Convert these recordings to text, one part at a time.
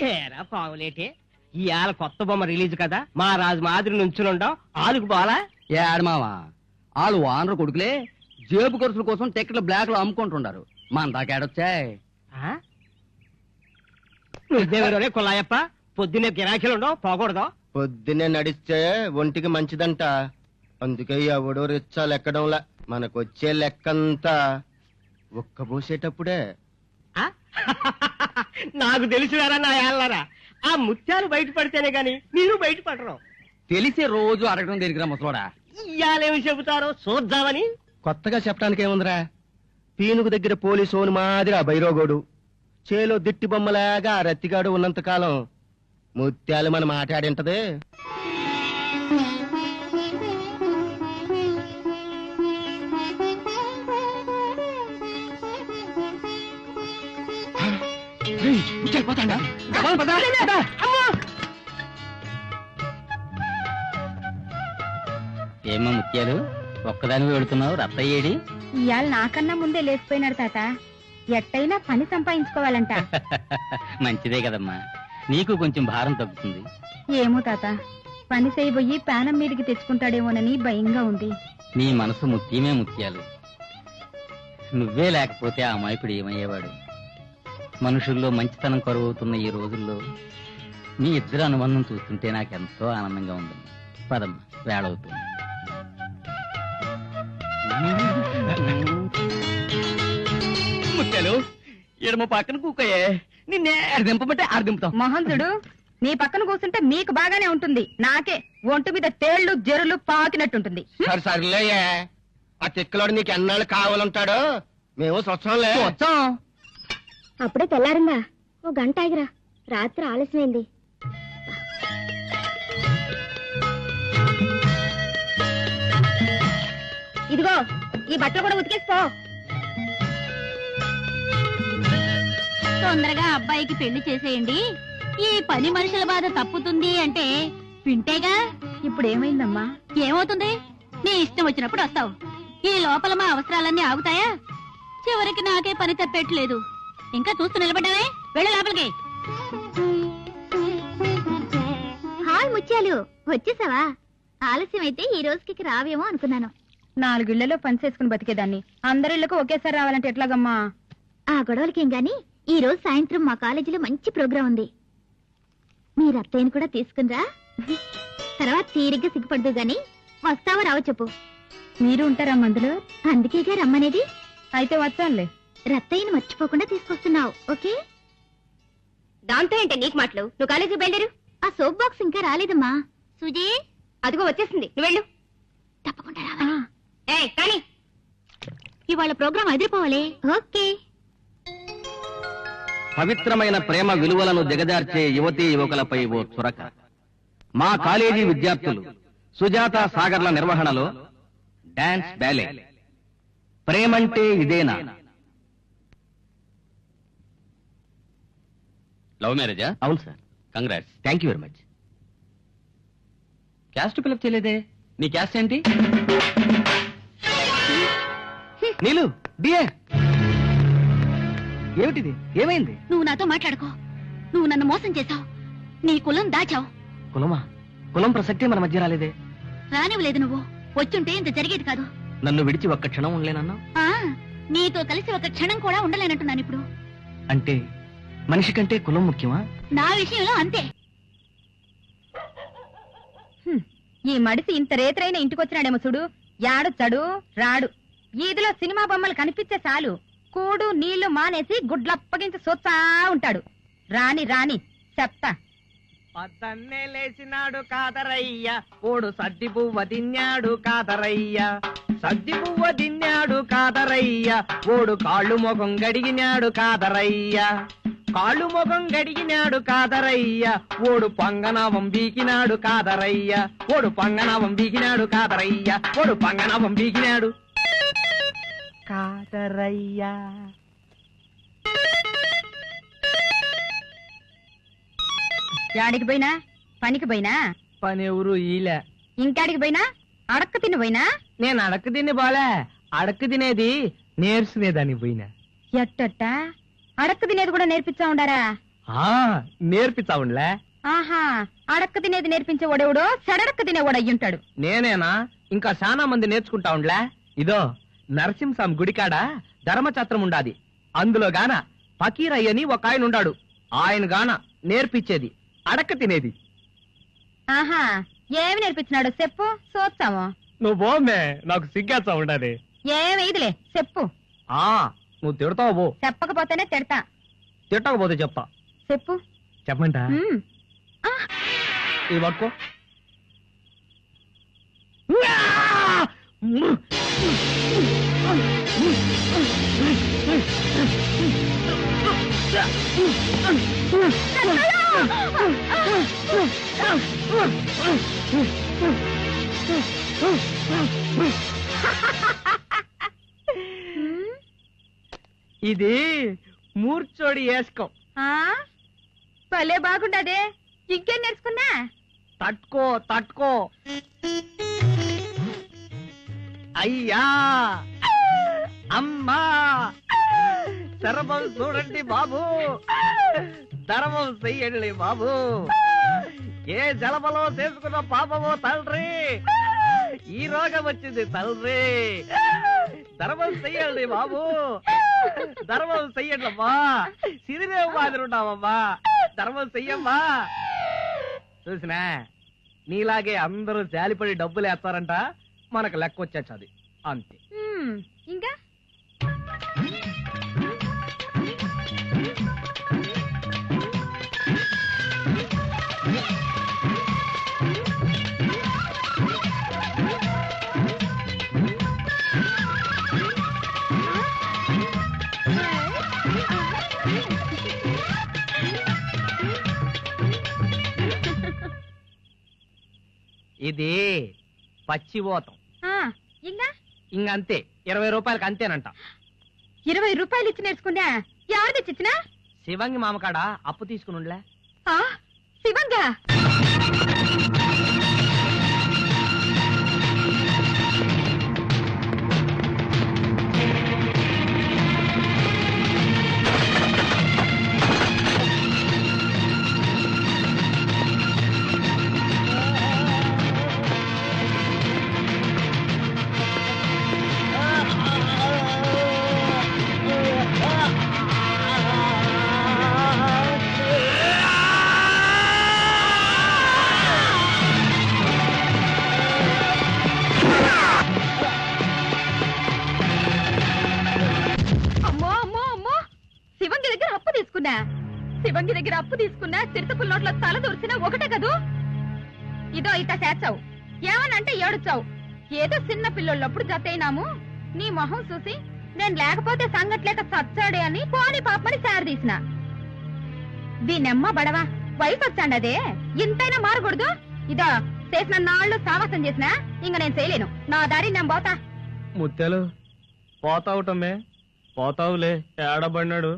ఏరా పావులేటే, ఇవాళ కొత్త బొమ్మ రిలీజ్ కదా, మా రాజు మాదిరి నుంచునుంటాం. ఆలుకు పోలా ఏడమావా వాళ్ళు వానరు కొడుకులే జేబు ఖర్చుల కోసం టికెట్లు బ్లాక్ లో అమ్ముకుంటుండారు. మన దాకేడొచ్చాయి. నువ్వేవరే కొల్లాయప్ప, పొద్దున్నే గిరాకీలు ఉండవు, పోకూడదు. పొద్దున్నే నడిస్తే ఒంటికి మంచిదంట. అందుకే ఎవడో రిచ్చా లెక్కడంలా. మనకొచ్చే లెక్కంతా ఒక్కబోసేటప్పుడే. నాకు తెలిసినారా నా ఏళ్ళరా, ఆ ముత్యాలు బయట పడితేనే గాని మీరు బయట పడరు. తెలిసే రోజు అడగడం దేనికిరా ముసలోడా? ఇయ్యాలేమి చెబుతారో చూద్దామని. కొత్తగా చెప్పడానికి ఏముందిరా, పీనుగు దగ్గర పోలీసోని మాదిరి ఆ బైరోగోడు, చేలో దిట్టి బొమ్మలాగా ఆ రత్తిగాడు ఉన్నంతకాలం ముత్యాలు మన మాట్లాడింటది. ఏమో ముత్యాలు ఒక్కదాని వెళుతున్నావు? రత్తయ్యేడి ఇవాళ నాకన్నా ముందే లేచిపోయినాడు తాత. ఎట్టయినా పని సంపాదించుకోవాలంట. మంచిదే కదమ్మా, నీకు కొంచెం భారం తగ్గుతుంది. ఏమో తాత, పని చేయబోయి ప్రాణం మీదకి తెచ్చుకుంటాడేమోనని భయంగా ఉంది. నీ మనసు ముత్యమే ముత్యాలు. నువ్వే లేకపోతే ఆ అమాయకుడు ఏమయ్యేవాడు? మనుషుల్లో మంచితనం కరువవుతున్న ఈ రోజుల్లో మీ ఇద్దరు అనుబంధం చూస్తుంటే నాకెంతో ఆనందంగా ఉంది. పదమ్మ, వేళవుతుంది. ముత్యాలు ఎడమ పక్కన కూకయే, నిన్నే దింపమంటే దింపుతాం. మహంతుడు, నీ పక్కన కూర్చుంటే మీకు బాగానే ఉంటుంది, నాకే ఒంటి మీద తేళ్లు జరులు పాకినట్టుంటుంది. సరే సర్లేయే, ఆ తిక్కలోడు నీకు ఎన్నాళ్ళు కావాలంటాడు. మేము స్వచ్ఛంలే. అప్పుడే తెల్లారిందా? ఓ గంట ఆగిరా, రాత్రి ఆలస్యమైంది. ఇదిగో ఈ బట్టలు కూడా ఉతికేసుకో. తొందరగా అబ్బాయికి పెళ్లి చేసేయండి, ఈ పని మనుషుల బాధ తప్పుతుంది అంటే వింటేగా. ఇప్పుడు ఏమైందమ్మా? ఏమవుతుంది? నీ ఇష్టం వచ్చినప్పుడు వస్తావు. ఈ లోపల మా అవసరాలన్నీ ఆగుతాయా? చివరికి నాకే పని తప్పేట్లేదు. ఇంకా చూస్తూ నిలబడ్డావే, వెళ్ళు లోపలికి. హాయ్ ముత్యాలు, వచ్చేసావా? ఆలస్యం అయితే ఈ రోజుకి రావేమో అనుకున్నాను. 4 ఇళ్లలో పని చేసుకుని బతికేదాన్ని, అందరిళ్లకు ఒకేసారి రావాలంటే ఎట్లాగమ్మా? ఆ గొడవలకేం గాని ఈ రోజు సాయంత్రం మా కాలేజీలో మంచి ప్రోగ్రాం ఉంది. మీరు అత్తయ్యని కూడా తీసుకునిరా. తర్వాత తీరిగ్గా సిగ్గుపడదు గాని వస్తావా రావో చెప్పు. మీరు ఉంటారా మందులో? అందుకేగా రమ్మనేది. అయితే వచ్చానులే. రత్తయ్యని మర్చిపోకుండా తీసుకొస్తున్నావు, ఓకే? దాంతో ఏంటే నీకు మాటలు? నువ్వు కాలేజీకి బయలుదేరు. ఆ సోప్ బాక్స్ ఇంకా రాలేదమ్మా. సుజీ, అదిగో వచ్చేసింది, నువ్వు వెళ్ళు. తప్పకుండా రావాలి. కానీ ఇవాళ ప్రోగ్రాం అదిరిపోవాలి. ఓకే. పవిత్రమైన ప్రేమ విలువలను దిగజార్చే యువతీ యువకులపై ఓ చురక. మా కాలేజీ విద్యార్థులు సుజాత సాగర్ల నిర్వహణలో డాన్స్ బ్యాలే ప్రేమంటే ఇదేనా. లవ్ మ్యారేజా? అవును sir. Congrats. Thank you very much. Caste fill up చేయలేదే. నీ క్యాస్ట్ ఏంటి? నీలు బిఏ. ఏమిటిది? ఏమైంది? నువ్వు నాతో మాట్లాడుకో. నువ్వు నన్ను మోసం చేశావు, నీ కులం దాచావు. కులమా? కులం ప్రసక్తే మన మధ్య రాలేదే. రానివ్వలేదు. నువ్వు వచ్చుంటే ఇంత జరిగేది కాదు. నన్ను విడిచి ఒక్క క్షణం ఉండలేనన్నా? నీతో కలిసి ఒక క్షణం కూడా ఉండలేనంటున్నాను ఇప్పుడు. అంటే మనిషి కంటే కులం ముఖ్యమా? నా విషయంలో అంతే. ఈ మడిసి ఇంత రేతరైన ఇంటికొచ్చినాడేమో చూడు. యాడొచ్చాడు రాడు. ఈదిలో సినిమా బొమ్మలు కనిపించే చాలు కూడు నీళ్లు మానేసి గుడ్లప్పగించి సొచ్చా ఉంటాడు. రాని రాని చెప్తా. పద్దన్నే లేచినాడు కాదరయ్య, ఓడు సద్ది పువ్వ తిన్నాడు కాదరయ్య. సద్ది పువ్వ తిన్నాడు కాదరయ్య, ఓడు కాళ్ళు ముఖం గడిగినాడు కాదరయ్య. కాళ్ళు ముఖం గడిగినాడు కాదరయ్య, ఓడు పంగనావం బీకినాడు కాదరయ్య. ఓడు పంగనావం బీకినాడు కాదరయ్య. ఓడు పంగనావం బీకినాడు కాదరయ్య. యాడికి పోయినా? పనికి పోయినా? పని ఎవరు ఈలే. ఇంకాడికి పోయినా? అడక్క తిని పోయినా? నేను అడక్కు తిని పోలే, అడక్కు తినేది నేర్చుకునేదాన్ని పోయినా. ఎట్టట్ట అడక్క తినేది కూడా నేర్పిస్తా ఉండారా? నేర్పిస్తావులే. ఆహా, అడక్క తినేది నేర్పించేవాడెవడో సెడడక్క తినేవాడు అయ్యుంటాడు. నేనేనా? ఇంకా చాలా మంది నేర్చుకుంటా ఉండ్లే. ఇదో నరసింహస్వామి గుడికాడ ధర్మచత్రం ఉండాది. అందులో గాన ఫకీరయ్యని ఒక ఆయన ఉండాడు. ఆయన గాన నేర్పించేది అడక్క తినేది. ఆహా, ఏమి నేర్పించినాడు చెప్పు, చూస్తాము. నువ్వు బోమ్మే, నాకు సిగ్గేస్తా ఉండాలి. ఏమైదులే చెప్పు. నువ్వు తిడతావు బో. చెప్పకపోతేనే తిడతా. తిట్టకపోతే చెప్తా. చెప్పు. చెప్పంటా? ఇది పట్టుకో. ఇది మూర్చోడి వేసుకో. భలే బాగుండదే. ఇంకేం నేర్చుకున్నా? తట్టుకో తట్టుకో. అయ్యా అమ్మా శరభం చూడండి బాబు, ధర్మం చెయ్యండి బాబు. ఏ జలబలో చేసుకున్న పాపమో తండ్రి, ఈ రోగం వచ్చింది తండ్రి. ధర్మం చెయ్యండి బాబు, ధర్మం చెయ్యండి అమ్మా. సిరిదేవు మాదిరి ఉన్నామమ్మా, ధర్మం చెయ్యమ్మా. చూసినా, నీలాగే అందరూ జాలిపడి డబ్బులు వేస్తారంట, మనకు లెక్క వచ్చేది అంతే. ఇంకా ఇది పచ్చిపోతాం. ఇంకా ఇంకంతే, 20 రూపాయలకి అంతేనంట. 20 రూపాయలు ఇచ్చి నేర్చుకున్నా. ఎవరు తెచ్చిచ్చినా? శివంగి మామకాడ అప్పు తీసుకుని. శివంగా? శివంగి దగ్గర అప్పు తీసుకున్నా, చిరుతపుల్ నోట్ల తల దూర్చినా ఒకటే కదూ. ఇదో ఇట్ట చేర్చావు, ఏమనంటే ఏడుచావు. ఏదో చిన్న పిల్లలప్పుడు జతైనాము. నీ మొహం చూసి నేను లేకపోతే సంగట్లేక చచ్చాడే అని పోని పాపని తీసిన. దీనెమ్మ బడవా, వయసు వచ్చాండదే, ఇంతైనా మారకూడదు. ఇదో చేసిన నాళ్ళు సావాసం చేసినా ఇంక నేను చేయలేను. నా దారి నేను పోతా. ముత్యాలు పోతావుటమే, పోతావులే. ఏడబడినాడు,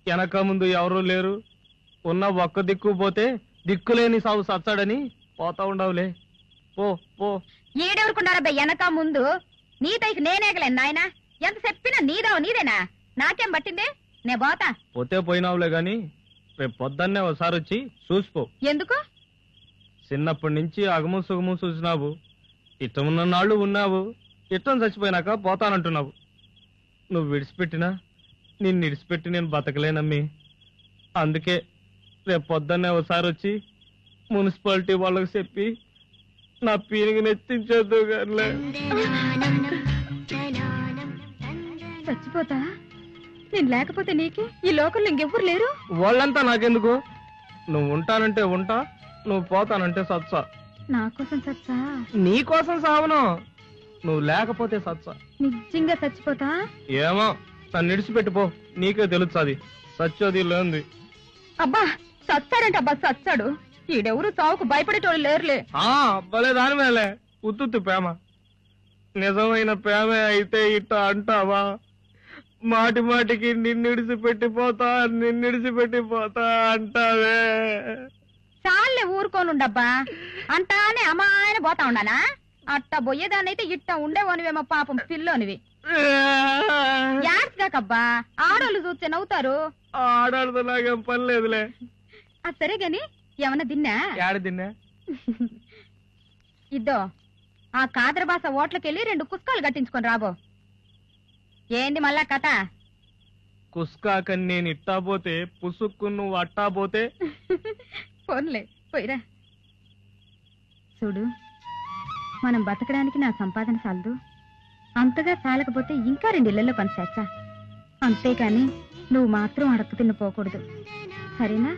వెనక ముందు ఎవరూ లేరు. ఉన్న ఒక్క దిక్కు పోతే దిక్కులేని సాగు సచ్చాడని పోతా ఉండవులే. పో పో. ఈడెవరుకున్నారబ్బా వెనక ముందు? నీ తైకి నేనేగలేను నాయన. ఎంత చెప్పినా నీదావు నీదేనా? నాకేం పట్టిందే, నే పోతా. పోతే పోయినావులే గాని రేపు పొద్దున్నే ఒకసారి వచ్చి చూసిపో. ఎందుకు? చిన్నప్పటి నుంచి అగము సుగము చూసినావు, ఇష్టమున్న నాళ్ళు ఉన్నావు, ఇష్టం చచ్చిపోయినాక పోతానంటున్నావు. నువ్వు విడిచిపెట్టినా నిన్ను విడిచిపెట్టి నేను బతకలేనమ్మి. అందుకే రేపు పొద్దున్నే ఒకసారి వచ్చి మున్సిపాలిటీ వాళ్ళకి చెప్పి నా పీనికి నెత్తించొద్దు గారులే. చచ్చిపోతా? నేను లేకపోతే నీకే ఈ లోకంలో ఇంకెవ్వరు లేరు. వాళ్ళంతా నాకెందుకు? నువ్వు ఉంటానంటే ఉంటా, నువ్వు పోతానంటే సత్సా. నా కోసం సచ్చా? నీ కోసం సావను, నువ్వు లేకపోతే సత్సా. నిజంగా చచ్చిపోతా? ఏమో, నన్ను విడిచిపెట్టిపో, నీకే తెలుస్తుంది సచ్చోది లేంది. అబ్బా చచ్చాడంట అబ్బా, చచ్చాడు. ఈడెవరు చావుకు భయపడేటోళ్ళు లేరులే. భలే దాని మేలే ఉత్తుత్తు ప్రేమ. నిజమైన ప్రేమే అయితే ఇట్ట అంటావా? మాటి మాటికి నిన్నిడిచిపెట్టిపోతా నిన్నిడిచిపెట్టిపోతా అంటావే. చాలే ఊరుకోనుండబ్బా, అంటానే అమ్మాయన పోతా ఉండానా? అట్ట బొయ్యేదాన్నైతే ఇట్ట ఉండేవనివేమో పాపం పిల్లోనివి. యాడ్స్గాకబ్బా ఆడోళ్ళు చూస్తే నవ్వుతారు. ఆడాడుతో నాకేం పని లేదులే. అది సరే గాని ఏమన్నా తిన్నా? ఏడ తిన్నా? ఇద్దో ఆ కాదరబాస ఓట్లకెళ్ళి 2 కుస్కాలు కట్టించుకొని రాబో. ఏంది మళ్ళా కథ? కుస్కాకని నేను ఇట్టా పోతే పుసుక్కు నువ్వు అట్టా పోతే ఫోన్లే పోయిరా. చూడు, మనం బతకడానికి నా సంపాదన చాలదు. అంతగా చాలకపోతే ఇంకా 2 ఇళ్లలో పని చేస్తా. అంతేకాని నువ్వు మాత్రం అడక్కు తిన్న పోకూడదు, సరేనా?